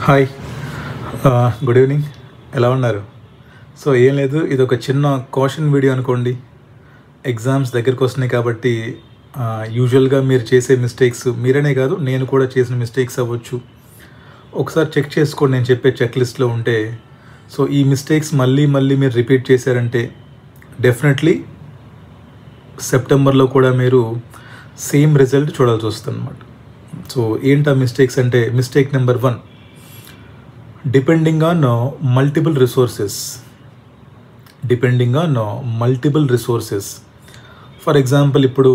Hi, good evening. ఎలా ఉన్నారు? So ఏం లేదు, ఇది ఒక చిన్న కాషన్ వీడియో అనుకోండి. ఎగ్జామ్స్ దగ్గరకు వస్తున్నాయి కాబట్టి యూజువల్గా మీరు చేసే మిస్టేక్స్, మీరనే కాదు నేను కూడా చేసిన మిస్టేక్స్ అవ్వచ్చు. ఒకసారి చెక్ చేసుకోండి నేను చెప్పే చెక్ లిస్ట్లో ఉంటే. సో ఈ మిస్టేక్స్ మళ్ళీ మీరు రిపీట్ చేశారంటే డెఫినెట్లీ సెప్టెంబర్లో కూడా మీరు సేమ్ రిజల్ట్ చూడాల్సి వస్తుంది అన్నమాట. సో ఏంటా మిస్టేక్స్ అంటే, mistake number 1, depending on multiple resources. For example ఇప్పుడు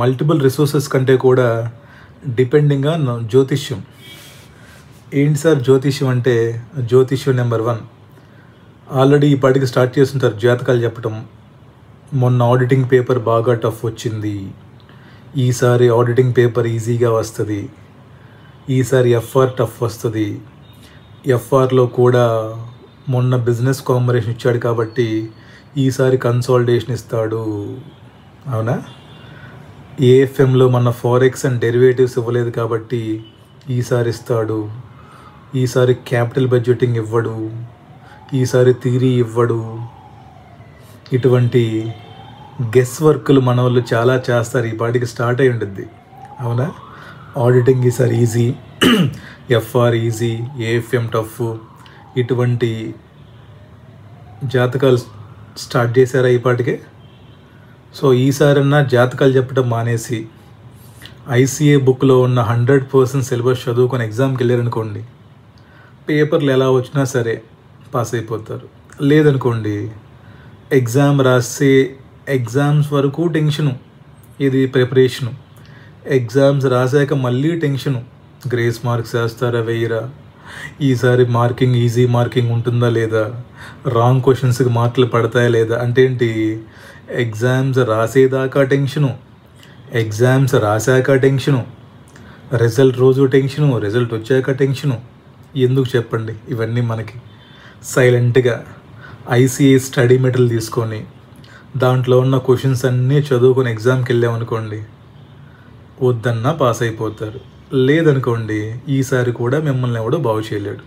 మల్టిపుల్ రిసోర్సెస్ కంటే కూడా డిపెండింగ్ ఆన్ జ్యోతిష్యం. ఏంటి సార్ జ్యోతిష్యం అంటే? జ్యోతిష్యం నెంబర్ 1 ఆల్రెడీ ఈ పాటికి స్టార్ట్ చేస్తుంటారు జాతకాలు చెప్పటం. మొన్న ఆడిటింగ్ పేపర్ బాగా టఫ్ వచ్చింది, ఈసారి ఆడిటింగ్ పేపర్ ఈజీగా వస్తుంది, ఈసారి ఎఫ్ఆర్ టఫ్ వస్తుంది, ఎఫ్ఆర్లో కూడా మొన్న బిజినెస్ కాంబినేషన్ ఇచ్చాడు కాబట్టి ఈసారి కన్సాలిడేషన్ ఇస్తాడు. అవునా? ఏఎఫ్ఎంలో మన ఫారెక్స్ అండ్ డెరివేటివ్స్ ఇవ్వలేదు కాబట్టి ఈసారి ఇస్తాడు, ఈసారి క్యాపిటల్ బడ్జెటింగ్ ఇవ్వడు, ఈసారి థియరీ ఇవ్వడు. ఇటువంటి గెస్ వర్క్లు మన వాళ్ళు చాలా చేస్తారు. ఈ పాటికి స్టార్ట్ అయి ఉంటుంది. అవునా? ఆడిటింగ్ ఈసారి ఈజీ, ఎఫ్ఆర్ ఈజీ, ఏఎఫ్ఎం టఫ్. ఇటువంటి జాతకాలు స్టార్ట్ చేశారా ఈ పాటికే? సో ఈసారన్నా జాతకాలు చెప్పడం మానేసి ఐసీఏ బుక్లో ఉన్న 100% సిలబస్ చదువుకొని ఎగ్జామ్కి వెళ్ళారనుకోండి, పేపర్లు ఎలా వచ్చినా సరే పాస్ అయిపోతారు. లేదనుకోండి, ఎగ్జామ్ రాసే ఎగ్జామ్స్ వరకు టెన్షను, ఇది ప్రిపరేషను. ఎగ్జామ్స్ రాసాక మళ్ళీ టెన్షను, గ్రేస్ మార్క్స్ వేస్తారా వేయరా, ఈసారి మార్కింగ్ ఈజీ మార్కింగ్ ఉంటుందా లేదా, రాంగ్ క్వశ్చన్స్కి మార్కులు పడతాయా లేదా. అంటే ఏంటి? ఎగ్జామ్స్ రాసేదాకా టెన్షను, ఎగ్జామ్స్ రాశాక టెన్షను, రిజల్ట్ రోజు టెన్షను, రిజల్ట్ వచ్చాక టెన్షను. ఎందుకు చెప్పండి ఇవన్నీ మనకి? సైలెంట్గా ఐసీఏ స్టడీ మెటీరియల్ తీసుకొని దాంట్లో ఉన్న క్వశ్చన్స్ అన్నీ చదువుకొని ఎగ్జామ్కి వెళ్ళామనుకోండి, వద్దన్నా పాస్ అయిపోతారు. లేదనుకోండి, ఈసారి కూడా మిమ్మల్ని ఎవడో బాగు చేయలేడు.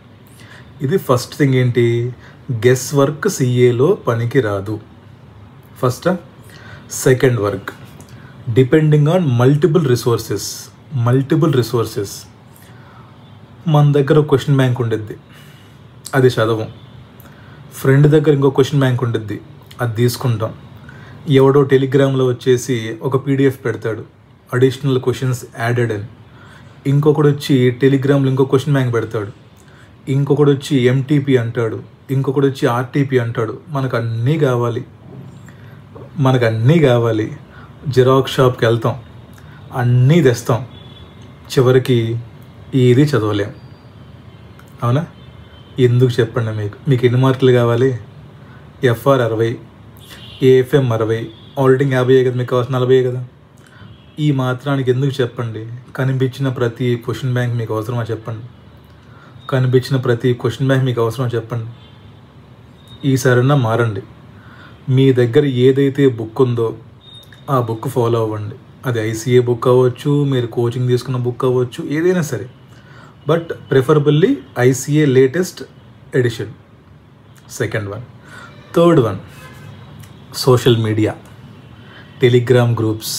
ఇది ఫస్ట్ థింగ్. ఏంటి? గెస్ వర్క్ సిఏలో పనికి రాదు. First. Second work, depending on multiple resources. మన దగ్గర ఒక క్వశ్చన్ బ్యాంక్ ఉండిద్ది, అది చదవం. ఫ్రెండ్ దగ్గర ఇంకో క్వశ్చన్ బ్యాంక్ ఉండిద్ది, అది తీసుకుంటాం. ఎవడో టెలిగ్రామ్లో వచ్చేసి ఒక పీడిఎఫ్ పెడతాడు, అడిషనల్ క్వశ్చన్స్ యాడెడ్ అని. ఇంకొకడు వచ్చి టెలిగ్రామ్లో ఇంకో క్వశ్చన్ బ్యాంక్ పెడతాడు, ఇంకొకడు వచ్చి ఎంటీపీ అంటాడు, ఇంకొకడు వచ్చి ఆర్టీపీ అంటాడు. మనకు అన్నీ కావాలి. జిరాక్స్ షాప్కి వెళ్తాం, అన్నీ తెస్తాం, చివరికి ఏది చదవలేం. అవునా? ఎందుకు చెప్పండి? మీకు ఎన్ని మార్కులు కావాలి? ఎఫ్ఆర్ 60, ఏఎఫ్ఎం 60, ఆడిటింగ్ 50 కదా, మీకు కావాల్సిన 40 కదా. ఈ మాత్రానికి ఎందుకు చెప్పండి? కనిపించిన ప్రతి క్వశ్చన్ బ్యాంక్ మీకు అవసరమా చెప్పండి? ఈసారన్నా మారండి. మీ దగ్గర ఏదైతే బుక్ ఉందో ఆ బుక్ ఫాలో అవ్వండి. అది ఐసీఏ బుక్ అవ్వచ్చు, మీరు కోచింగ్ తీసుకున్న బుక్ అవ్వచ్చు, ఏదైనా సరే. But preferably ICA latest edition. Second one. Third one, social media, Telegram groups,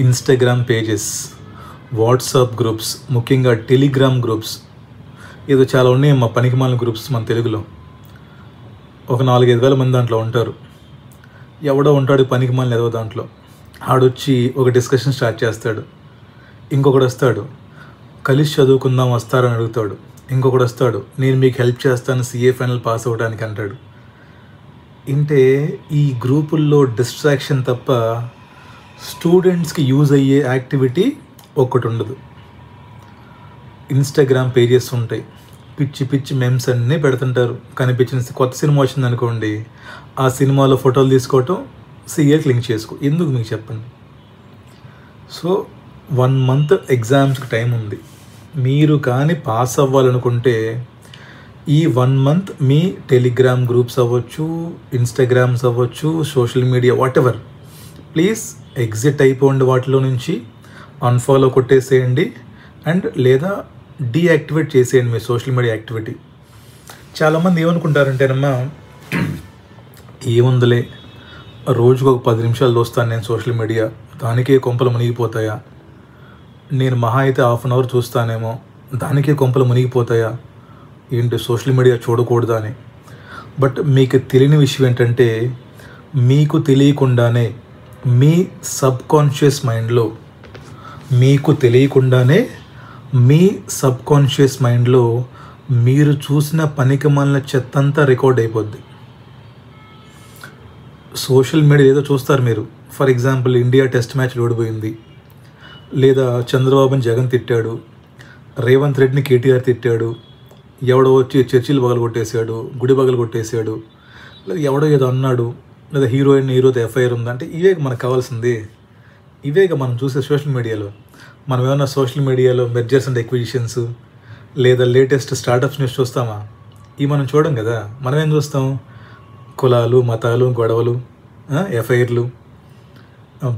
Instagram pages, WhatsApp groups, ముఖ్యంగా టెలిగ్రామ్ గ్రూప్స్. ఏదో చాలా ఉన్నాయి మా పనికిమాలిన గ్రూప్స్ మన తెలుగులో. ఒక 4-5 వేల మంది దాంట్లో ఉంటారు. ఎవడో ఉంటాడు పనికిమాలిన ఏదో దాంట్లో. ఆడొచ్చి ఒక డిస్కషన్ స్టార్ట్ చేస్తాడు, ఇంకొకడు వస్తాడు, కలిసి చదువుకుందాం వస్తారని అడుగుతాడు, ఇంకొకడు వస్తాడు, నేను మీకు హెల్ప్ చేస్తాను సిఏ ఫైనల్ పాస్ అవ్వడానికి అంటాడు. అంటే ఈ గ్రూపుల్లో డిస్ట్రాక్షన్ తప్ప స్టూడెంట్స్కి యూజ్ అయ్యే యాక్టివిటీ ఒక్కటి ఉండదు. ఇన్స్టాగ్రామ్ పేజెస్ ఉంటాయి, పిచ్చి మెమ్స్ అన్నీ పెడుతుంటారు. కనిపించిన కొత్త సినిమా వచ్చిందనుకోండి, ఆ సినిమాలో ఫోటోలు తీసుకోవటం, సీఏకి లింక్ చేసుకో. ఎందుకు మీకు చెప్పండి? సో 1 మంత్ ఎగ్జామ్స్కి టైం ఉంది. మీరు కానీ పాస్ అవ్వాలనుకుంటే ఈ 1 మంత్ మీ టెలిగ్రామ్ గ్రూప్స్ అవ్వచ్చు, ఇన్స్టాగ్రామ్స్ అవ్వచ్చు, social media whatever, please exit అయిపోండి వాటిలో నుంచి, అన్ఫాలో కొట్టేసేయండి. అండ్ లేదా డీయాక్టివేట్ చేసేయండి మీ సోషల్ మీడియా యాక్టివిటీ. చాలామంది ఏమనుకుంటారంటేనమ్మా, ఏముందిలే రోజుకు ఒక 10 నిమిషాలు చూస్తాను నేను సోషల్ మీడియా, దానికే కొంపలు మునిగిపోతాయా, నేను మహా అయితే హాఫ్ అన్ అవర్ చూస్తానేమో, దానికే కొంపలు మునిగిపోతాయా, ఏంటి సోషల్ మీడియా చూడకూడదా అని. బట్ మీకు తెలియని విషయం ఏంటంటే, మీకు తెలియకుండానే మీ సబ్కాన్షియస్ మైండ్లో మీరు చూసిన పనికిమాలిన చెత్తంతా రికార్డ్ అయిపోద్ది. సోషల్ మీడియా ఏదో చూస్తారు మీరు, for example India test match ఓడిపోయింది, లేదా చంద్రబాబుని జగన్ తిట్టాడు, రేవంత్ రెడ్డిని కేటీఆర్ తిట్టాడు, ఎవడో వచ్చి చర్చిలు పగలగొట్టేశాడు, గుడి పగలగొట్టేశాడు, లేదా ఎవడో ఏదో అన్నాడు, లేదా హీరోతో ఎఫ్ఐఆర్ ఉందంటే ఇవే మనకు కావాల్సింది. ఇవేగా మనం చూసే సోషల్ మీడియాలో. మనం ఏమన్నా సోషల్ మీడియాలో మెర్జర్స్ అండ్ ఎక్విజిషన్స్ లేదా లేటెస్ట్ స్టార్టప్స్ న్యూస్ చూస్తామా? ఇవి మనం చూడం కదా. మనం ఏం చూస్తాం? కులాలు, మతాలు, గొడవలు, ఎఫ్ఐఆర్లు,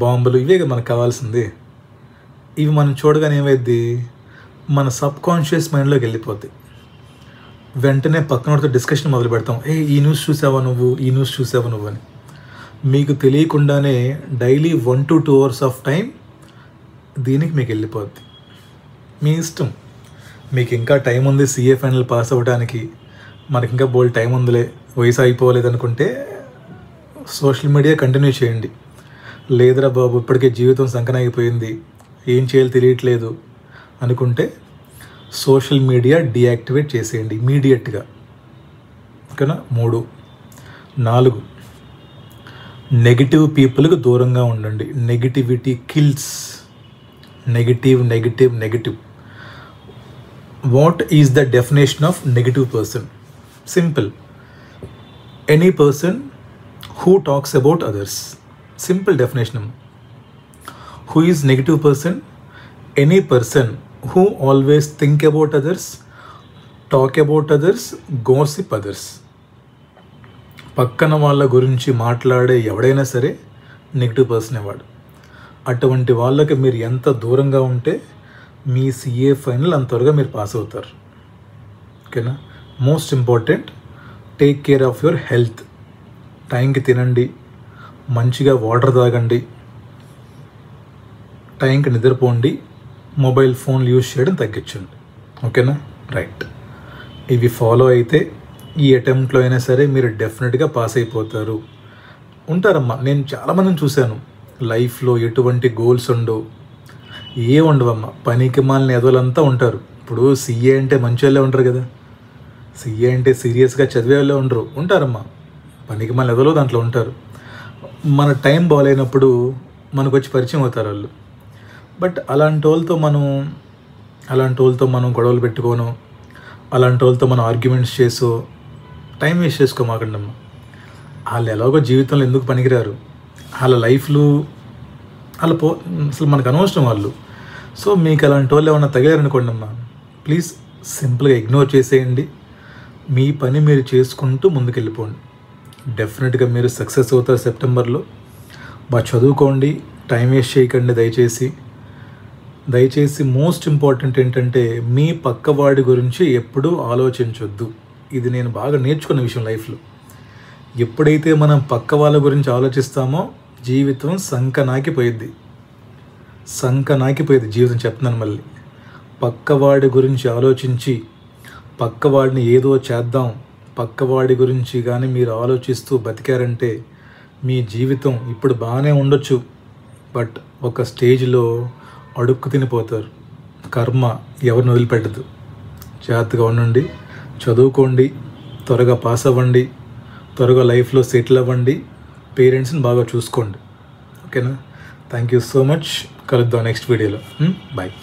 బాంబులు, ఇవేగా మనకు కావాల్సింది. ఇవి మనం చూడగానే ఏమైద్ది, మన సబ్కాన్షియస్ మైండ్లోకి వెళ్ళిపోద్ది. వెంటనే పక్కనతో డిస్కషన్ మొదలు పెడతాం, ఈ న్యూస్ చూసావా నువ్వు, ఈ న్యూస్ చూసావా నువ్వు అని. మీకు తెలియకుండానే daily 1 to 2 hours of time దీనికి మీకు వెళ్ళిపోద్ది. మీ ఇష్టం. మీకు ఇంకా టైం ఉంది CA ఫైనల్ పాస్ అవ్వడానికి, మనకి ఇంకా బోల్డ్ టైం ఉందిలే, వయసు అయిపోలేదనుకుంటే సోషల్ మీడియా కంటిన్యూ చేయండి. లేదురా బాబు ఇప్పటికే జీవితం సంకనాగిపోయింది, ఏం చేయాలో తెలియట్లేదు అనుకుంటే సోషల్ మీడియా డీయాక్టివేట్ చేసేయండి ఇమీడియట్గా. ఓకేనా? 3. 4, నెగిటివ్ పీపుల్కి దూరంగా ఉండండి. Negativity kills. Negative. What is the definition of negative person? Simple. Any person who talks about others. Simple definition. Who is negative person? Any person who always think about others, talk about others, gossip others. పక్కన వాళ్ళ గురించి మాట్లాడే ఎవడైనా సరే negative person వాడు. అటువంటి వాళ్ళకి మీరు ఎంత దూరంగా ఉంటే మీ CA ఫైనల్ అంత త్వరగా మీరు పాస్ అవుతారు. ఓకేనా? Most important, take care of your health. టైంకి తినండి, మంచిగా వాటర్ తాగండి, టైంకి నిద్రపోండి, మొబైల్ ఫోన్లు యూజ్ చేయడం తగ్గించండి. ఓకేనా? రైట్. ఇవి ఫాలో అయితే ఈ అటెంప్ట్లో అయినా సరే మీరు డెఫినెట్గా పాస్ అయిపోతారు. ఉంటారమ్మా, నేను చాలామందిని చూశాను లైఫ్లో ఎటువంటి గోల్స్ ఉండవు, ఉండవమ్మా, పనికి మాలిన ఎదవలంతా ఉంటారు. ఇప్పుడు CA అంటే మంచి వాళ్ళే ఉంటారు కదా, CA అంటే సీరియస్గా చదివే వాళ్ళే ఉంటారమ్మా, పనికి మాలిన ఎదవలో దాంట్లో ఉంటారు. మన టైం బాగాలేనప్పుడు మనకు వచ్చి పరిచయం అవుతారు వాళ్ళు. బట్ అలాంటి వాళ్ళతో మనం గొడవలు పెట్టుకోను, అలాంటి వాళ్ళతో మనం ఆర్గ్యుమెంట్స్ చేసో టైం వేస్ట్ చేసుకోమాకండమ్మా. వాళ్ళు ఎలాగో జీవితంలో ఎందుకు పనికిరారు, వాళ్ళ లైఫ్లు అసలు మనకు అనవసరం వాళ్ళు. సో మీకు అలాంటి వాళ్ళు ఏమన్నా తగిలారనుకోండి అమ్మా, ప్లీజ్ సింపుల్గా ఇగ్నోర్ చేసేయండి. మీ పని మీరు చేసుకుంటూ ముందుకెళ్ళిపోండి. డెఫినెట్గా మీరు సక్సెస్ అవుతారు సెప్టెంబర్లో. బాగా చదువుకోండి, టైం వేస్ట్ చేయకండి దయచేసి. మోస్ట్ ఇంపార్టెంట్ ఏంటంటే మీ పక్కవాడి గురించి ఎప్పుడూ ఆలోచించొద్దు. ఇది నేను బాగా నేర్చుకున్న విషయం లైఫ్లో. ఎప్పుడైతే మనం పక్క వాళ్ళ గురించి ఆలోచిస్తామో జీవితం సంకనాకిపోయిద్ది జీవితం. చెప్తున్నాను మళ్ళీ, పక్కవాడి గురించి ఆలోచించి పక్కవాడిని ఏదో చేద్దాం, పక్కవాడి గురించి కానీ మీరు ఆలోచిస్తూ బతికారంటే మీ జీవితం ఇప్పుడు బాగానే ఉండొచ్చు, బట్ ఒక స్టేజ్లో అడుక్కు తినిపోతారు. కర్మ ఎవరిని వదిలిపెట్టదు. జాగ్రత్తగా ఉండండి, చదువుకోండి, త్వరగా పాస్ అవ్వండి, త్వరగా లైఫ్లో సెటిల్ అవ్వండి, పేరెంట్స్ని బాగా చూసుకోండి. ఓకేనా? Thank you so much. కలుద్దాం నెక్స్ట్ వీడియోలో. బాయ్.